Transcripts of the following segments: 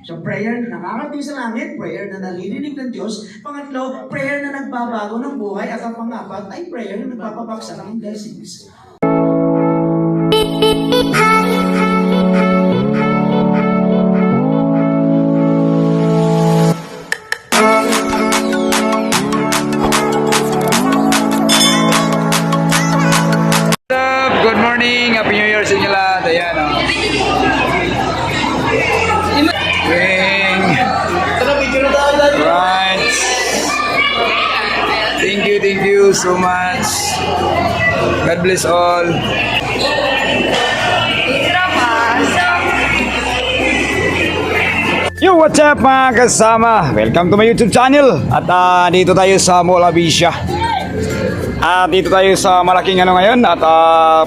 So prayer na nakakarating sa langit, prayer na naririnig ng Diyos. Pangatlo, prayer na nagbabago ng buhay. At ang pangapat ay prayer na nagpapabagsak ng blessings. Good morning! Happy New Year sa inyo lahat! Ayan o. Right. Thank you so much. God bless all. Yo, what's up mga kasama? Welcome to my YouTube channel. At dito tayo sa Mall Avicia. Dito tayo sa malaking ngayon. At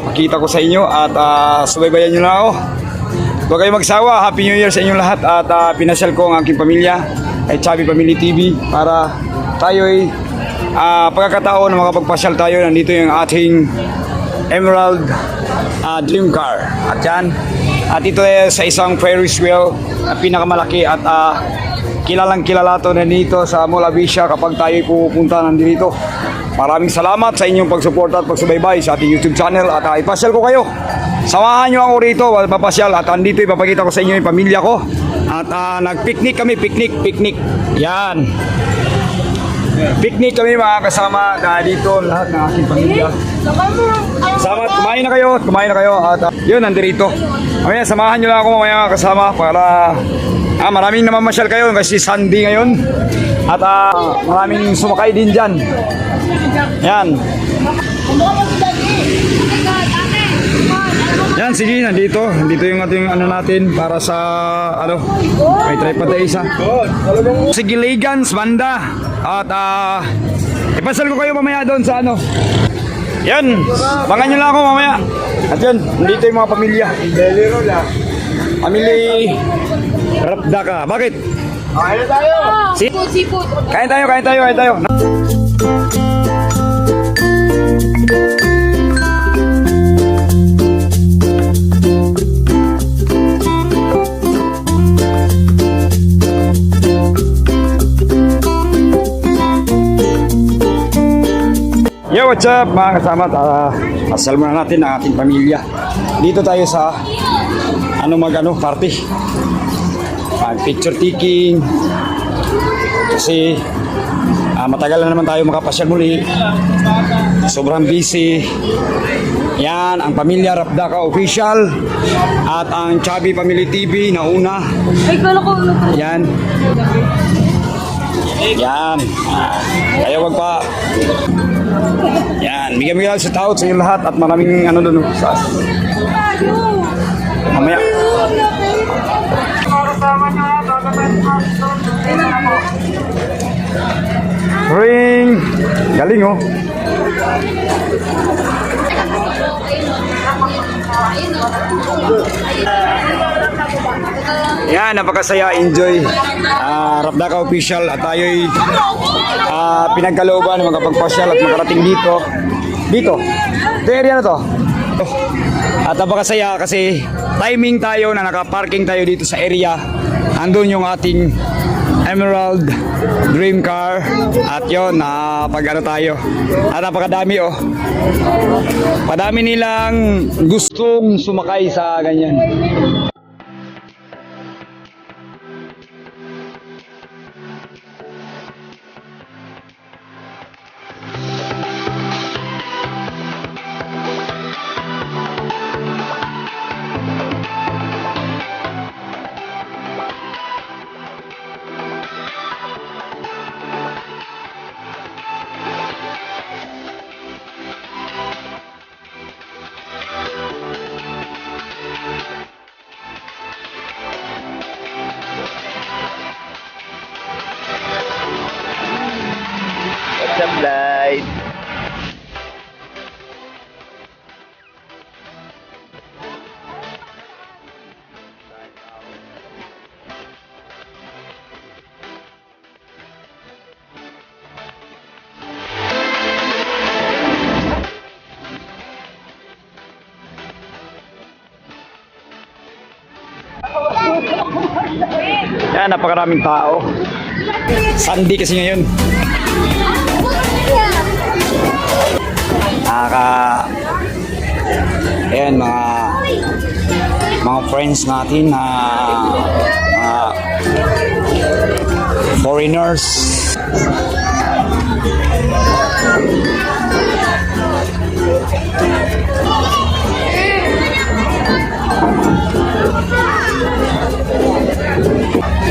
pakita ko sa inyo. At subaybayan nyo na ako. Huwag kayong magsawa. Happy New Year sa inyong lahat. At pinasyal ko ang aking pamilya ay Chubby Family TV para tayo ay pagkakataon na makapagpasyal tayo. Nandito yung ating Emerald Dream Car. At yan. At ito ay sa isang Ferris wheel na pinakamalaki at kilalang kilala to na dito sa Mall Avicia kapag tayo pupunta nandito. Maraming salamat sa inyong pagsuporta at pagsubaybay sa ating YouTube channel at ipasyal ko kayo. Samahan nyo ako rito, papasyal at andito ipapakita ko sa inyo yung pamilya ko. At nag-picnic kami, picnic. Yan. Picnic kami mga kasama dito lahat ng aking pamilya. Kasama, kumain na kayo at yun, nandito. Mamaya, samahan nyo lang ako mamaya mga kasama para maraming namamasyal kayo kasi Sunday ngayon. At maraming sumakay din dyan. Yan. Yan, sige, nandito yung ating natin para sa may tripod na isa. Si Giligans banda. At ipasal ko kayo mamaya doon sa yan, bangan nyo lang ako mamaya. At yun, nandito yung mga pamilya. Family Rapdaka. Bakit? Kain tayo. Seafood. Kain tayo. Yo, what's up mga kasama? Asal muna natin ang ating pamilya. Dito tayo sa party. Picture taking. Kasi matagal na naman tayo makapasyal muli. Sobrang busy. Yan, ang pamilya Rapdaka Official at ang Chubby Family TV na una. Yan. Kaya wag pa. Yan, bigyan sa tao sa inyo lahat at maraming doon sa mamaya. Ring! Galing oh. Yan, napakasaya, enjoy. Rapdaka Official at tayo'y pinagkalooban ng makapagpasyal at makarating dito. Ito area na to. At napakasaya kasi timing tayo na nakaparking tayo dito sa area. Andun yung ating Emerald Dream Car. At yun, tayo. At napakadami oh. Padami nilang gustong sumakay sa ganyan. Sublight. Yan, napakaraming tao. Sunday kasi ngayon. Ayan, mga friends natin na foreigners.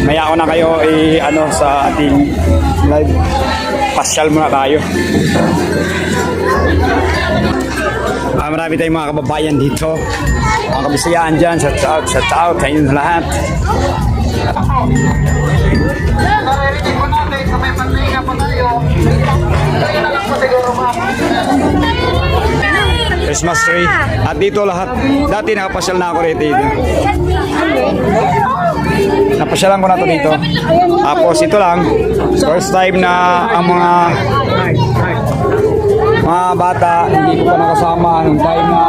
Maya ko na kayo sa ating live. Pasyal muna tayo. Marami tayong mga kababayan dito. Mga kabisayaan dyan. Shout out sa inyo lahat. Christmas tree. At dito lahat. Dati nakapasyal na ako rito. Napasyalan ko na to dito. Tapos ito lang. First time na ang mga bata hindi ko pa nakasama nung time na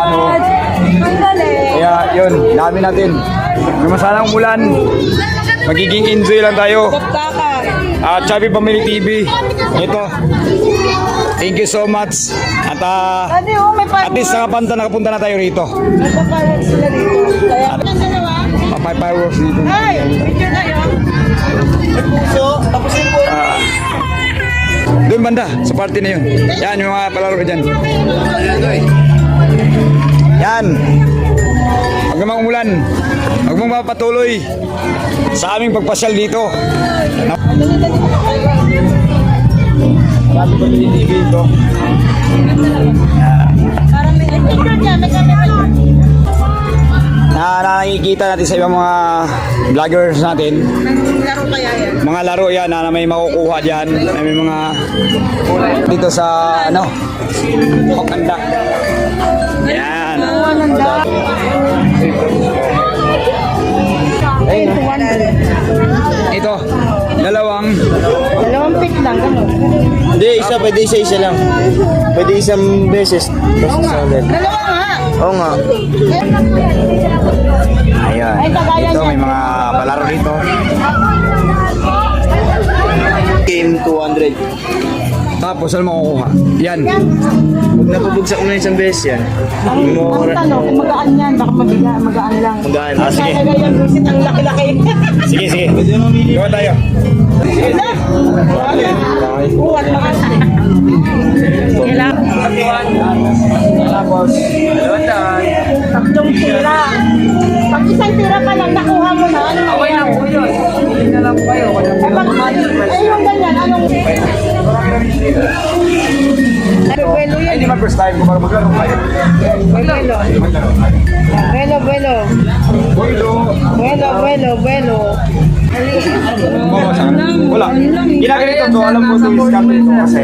Kaya yun, dami natin. Kung masalang umulan, magiging enjoy lang tayo. Chubby Family TV. Ito. Thank you so much. At at least nakapunta na tayo rito. Fireworks dito. Doon banda, sa party na yun. Yan, yung mga palaro dyan. Yan. Huwag namang umulan. Huwag mong mapatuloy sa aming pagpasyal dito. Marami pa TV dito. Parang may picture niya, may camera niya. Nakikita natin sa ibang mga vloggers natin. Laro kaya yan? Mga laro yan na may makukuha dyan. May mga dito sa Hokanda. Yan. Ito, dalawang Pick lang, gano'n. Hindi, pwede isa lang. Pwede isang beses. Dalawa nga. Oo nga. Ayun. Dito may mga palaro dito. Game 200. Tapos ano makukuha? Yan. Huwag napabugsak mo na isang beses yan. Ang tanong, kung magaan yan, baka magaan lang. Magaan. Sige. Kaya yan, visit ang laki-laki. Sige. Gawa tayo. Uwan mga. Tatlong tira. Pag isang tira pa lang, nakuha mo na. Ano okay lang po yun. Hindi na lang kayo. Yung ganyan, anong... Buelo Ay, yun. hindi man first time ko para maglaro kayo. Buelo. Buelo. Wala. Ginaganito to, alam mo ito is kami ito kasi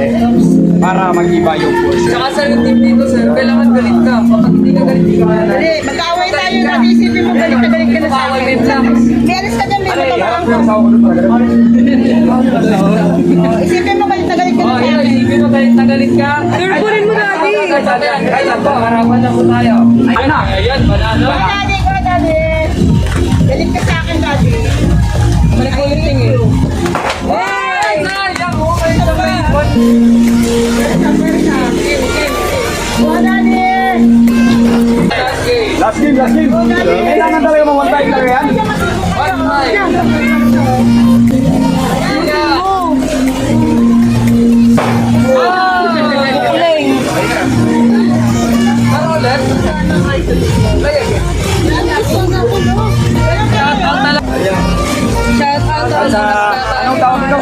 para mag-iba yung force. Saka sir, yung team dito sir, kailangan galit ka. Kapag hindi ka galit, hindi ka galit. Hindi, mag-away tayo na isipin mo galit ka na sa akin. May alis ka dyan, may matamaan ko. Isipin mo galit na galit ka na Oh, sa yun, akin. isipin mo galit na galit ka. Turburin mo natin. Kaya po, harapan na po tayo. Ayun na. Ayan, manalo. Go, daddy. Galit ka sa akin, daddy. Malikuliting eh. Hey! Sayang, okay na naman. Go, daddy. Last game. Kailangan talaga ma-one time talaga yan. One time. Uling. Ano ulit? Shout out At sa anong taon ito?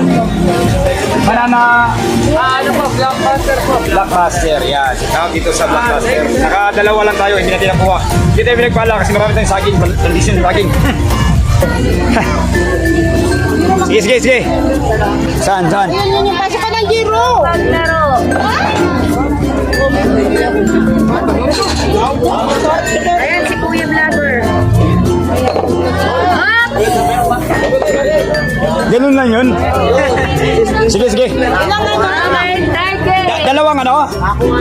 Banana ano po, Blockbuster po. Blockbuster. Yan. Tawag dito sa Blockbuster. Nakadalawa lang tayo, hindi natin nakuha. Hindi tayo pinagpala kasi marami tayong saging. Condition saging. Sige. Saan? Yun, pasok ka ng giro. Laro. Ayan, si Kuya Vlogger. Ganun lang yun. Sige. Ilang ano? Dalawang ano?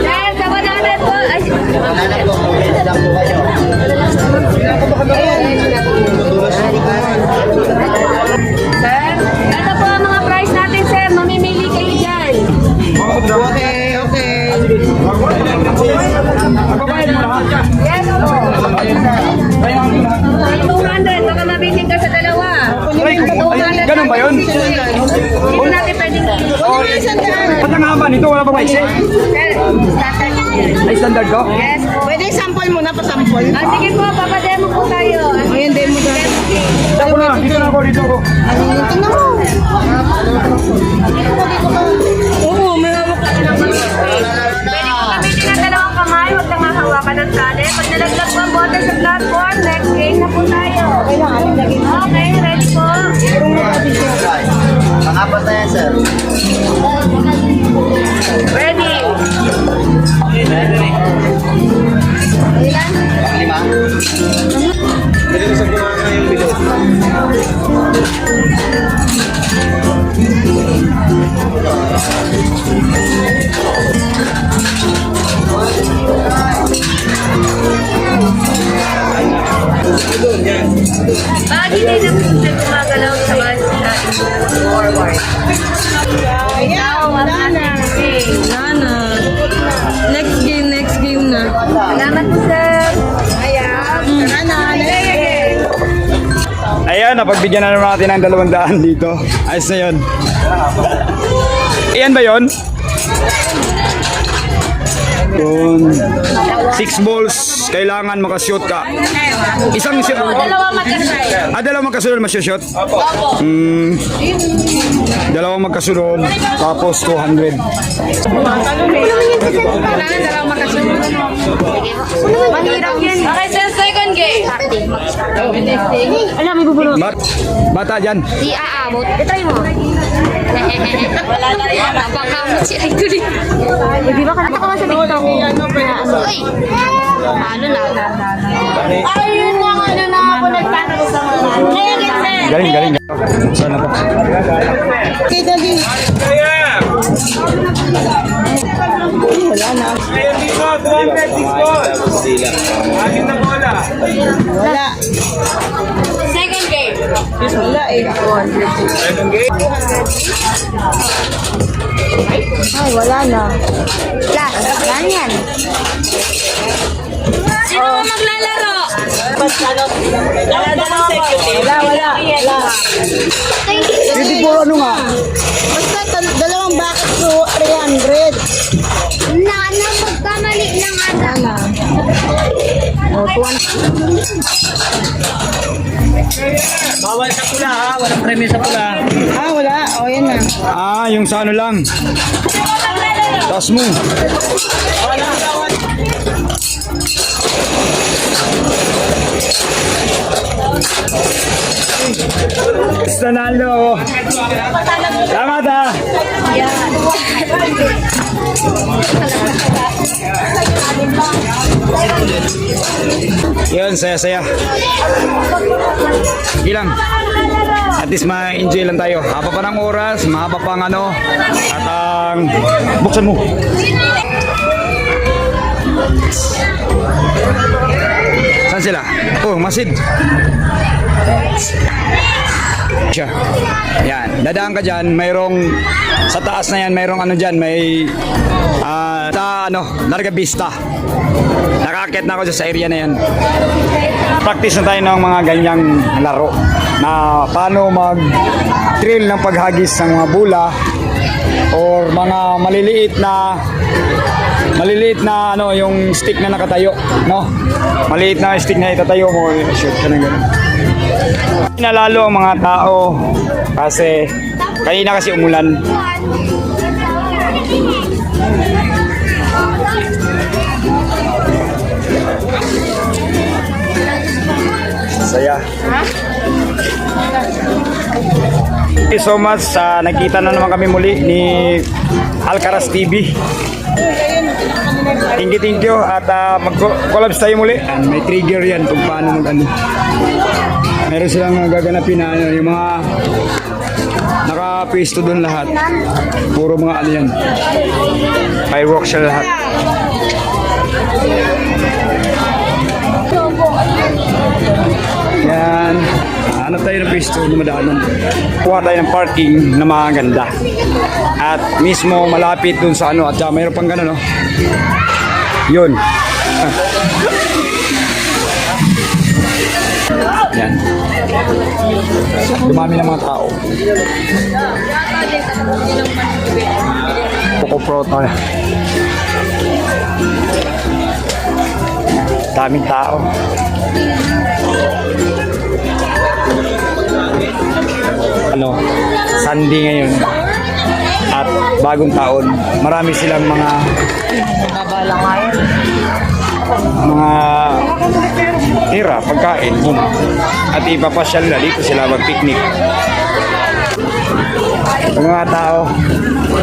Dahil sa 100 po. Ay. Pipiliin ka sa dalawa. Ay, ganun ba yun? Hindi natin pwedeng Ba't ang haba nito? Wala pa maiksi? Ay, standard ko? Yes. Pwede sample muna pa sample. Ah, sige po, papademo po tayo. Ayan, demo na. Dito na, dito na ako, dito ako. Tingnan mo. Oo, may hawak ka ng Pwede mo gamitin ang dalawang kamay, huwag lang hahawakan ng tali. Pag nalaglag po ang bote sa platform, next game na po tayo. Okay, ready po. Pangapat na yan, sir. Ready. Lima. Pwede ko sa gumanga yung bilog. Pag hindi na po siya gumagalaw sa forward. Ayan, wala na. Next game na. Salamat po, sir. Ayan, tara na. Ayan, napagbigyan na naman natin ng 200 dito. Ayos na yun. Iyan ba yun? Yun. 6 balls, kailangan makashoot ka. Isang shoot. Dalawa magkasay. Dalawang magkasunod masyoshoot? Opo. Dalawang magkasunod, tapos 200. Mahirap yan. Okay, sir, second game. Alam, may bubulong. Bata dyan. Di aabot. I-try mo. Wala na yan. Napakamot si Idol. Di ba kanata ka sa TikTok? Uy! Ano na? Ayun na, ano na ako nagtatanong sa mga. Galing, galing. Sana po. Okay, dali. Wala na. Wala. Second game. Wala eh. Ay, wala na. Last. Ganyan. Sino ang maglalaro? Wala, wala. Wala. Hindi po ano nga. Basta dalawang bucket to 300. Nana, magkamali ng Wala. Oh, Bawal sa pula ha, walang premyo sa pula. Ah, wala. O, yan na. Yung sa ano lang. Taas mo. Nanalo. Salamat ha. Yun, saya-saya. Sige lang. At least ma-enjoy lang tayo. Haba pa ng oras, mahaba pang ano. At ang buksan mo. Saan sila? Oh, masid. Siya. Yan. Dadaan ka dyan, mayroong sa taas na yan, mayroong ano dyan, may Larga Vista. Nakakit na ako sa area na yan. Practice na tayo ng mga ganyang laro na paano mag-drill ng paghagis ng mga bula or mga maliliit na ano yung stick na nakatayo, no? Maliit na stick na itatayo mo, shoot ka na gano'n. Nalalo ang mga tao kasi kanina kasi umulan. Saya. Thank you so much. Nagkita na naman kami muli ni Alcaraz TV. Thank you. At mag-collabs tayo muli. And may trigger yan kung paano mag-ano. Meron silang gaganapin na ano, yung mga naka-pwesto doon lahat. Puro mga ano yan. Fireworks siya lahat. Yan. Hanap tayo ng pwesto na madaanan. Kuha tayo ng parking na maganda. At mismo malapit dun sa ano. At mayroon pang gano'n, no? Yun. Yan. Dumami ng mga tao. Kukuproto na. Daming tao. Sunday ngayon at bagong taon. Marami silang mga tira, pagkain. At ipapasyal na dito sila mag-picnic. Mga tao,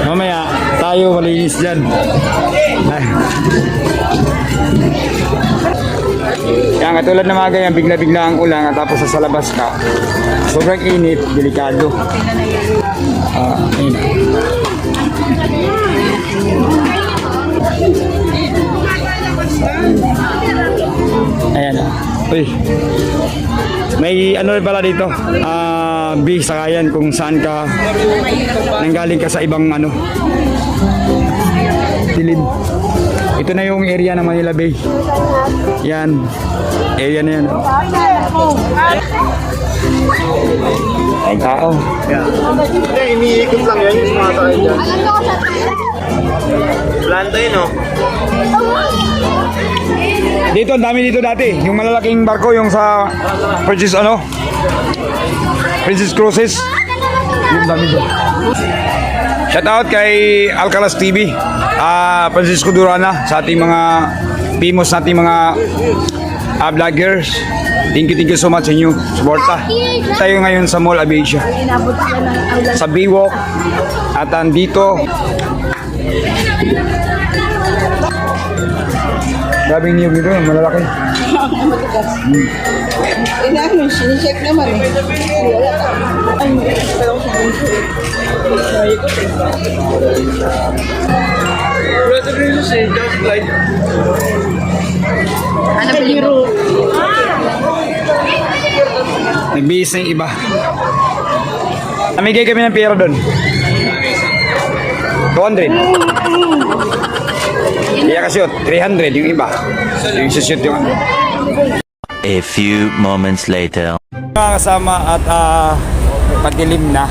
mamaya tayo malinis dyan. Ay. Yan, katulad ng mga ganyan, bigla-bigla ang ulan at tapos sa labas ka. Sobrang init, delikado. Ayun. Ayan. Uy. May ano rin pala dito. Sakayan kung saan ka nanggaling ka sa ibang dilim. Ito na yung area ng Manila Bay. Yan. Area na yan. Ay tao. Hindi, iniikot lang yan yung sumasakay dyan. Planta yun, oh. Dito, ang dami dito dati. Yung malalaking barko, yung sa Princess Cruises. Yung dami dito. Shout out kay Alcaraz TV. Francisco Durana sa ating mga famous nating mga vloggers. Thank you so much sa inyo. Suporta. Tayo ngayon sa Mall of Asia. Sa Biwok. At andito. Grabing niyog nito, malalaki. Sinecheck naman eh. Wala ka. Nagbihis na yung iba. Namigay kami ng pera doon. 200. Kaya kasi 300 yung iba. Yung shoot yung A few moments later. mga kasama at pagdilim na.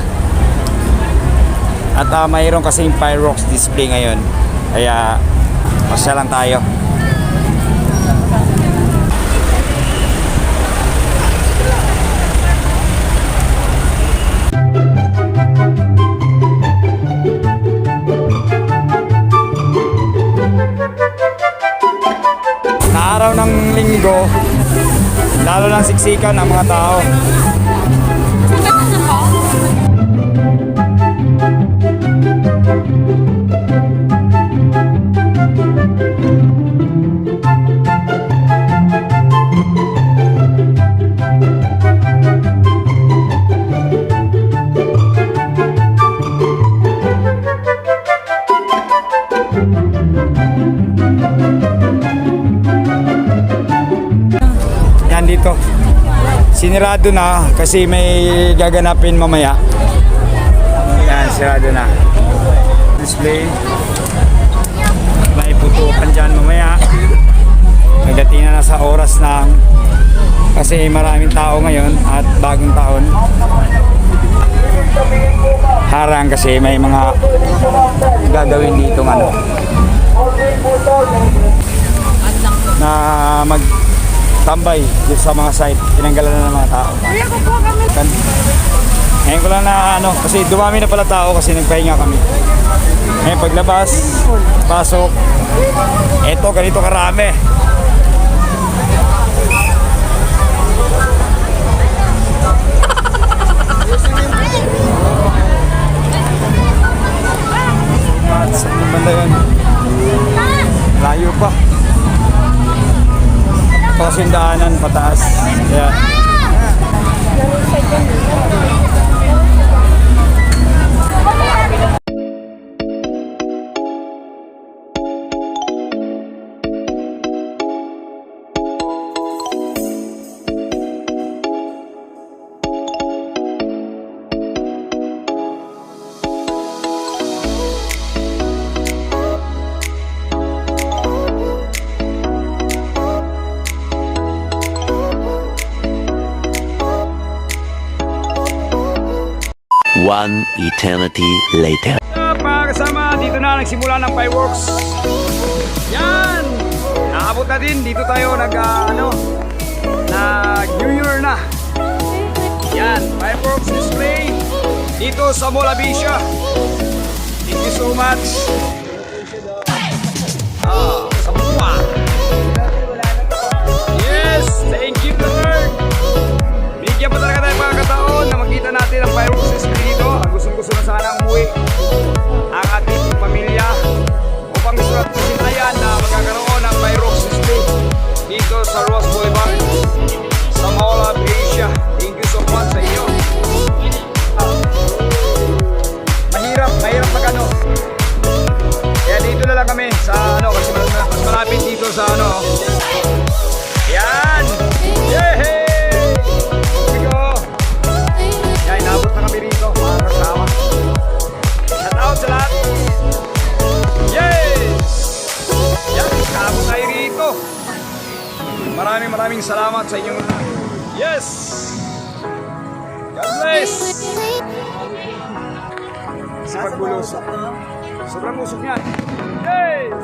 At mayroon kasing fireworks display ngayon. Kaya pasya lang tayo. Na araw ng linggo, lalo ng siksikan ng mga tao. Yan dito. Sinirado na kasi may gaganapin mamaya. Yan, sirado na. Display. May putukan dyan mamaya. Nagdating na sa oras na kasi maraming tao ngayon at bagong taon. Harang kasi may mga gagawin dito na magtambay dito sa mga site. Tinanggalan na ng mga tao. Ngayon ko lang na kasi dumami na pala tao kasi nagpahinga kami. Ngayon paglabas, pasok, eto ganito karami. Saan yung banda yun? Layo pa. Kasi yung daanan pataas. Kaya One eternity later. Mga kasama, dito na nagsimula ng fireworks. Yan! Naabot na din, dito tayo nag New Year na. Yan, fireworks display dito sa Mall Avicia. Thank you so much. Sa buwa. Yes, thank you Lord. Bigyan pa talaga tayo pagkakataon na makita natin ang fireworks display dito. Ang gustong-gusto na sana umuwi ang ating pamilya upang isulat ko sinayan na magkakaroon ng fireworks display dito sa Ross Boulevard sa Mall of Asia. Thank you so much sa inyo. Mahirap mag kaya dito na lang kami sa kasi mas malapit dito sa yan. Yehey! Here we go. Yan, inabot na kami rito mga kasama. Shout out sa lahat. Yes! Yan, inabot tayo rito. Maraming salamat sa inyong lahat. Yes! God bless! Si pagbulusok. Sobrang usok yan. Yes!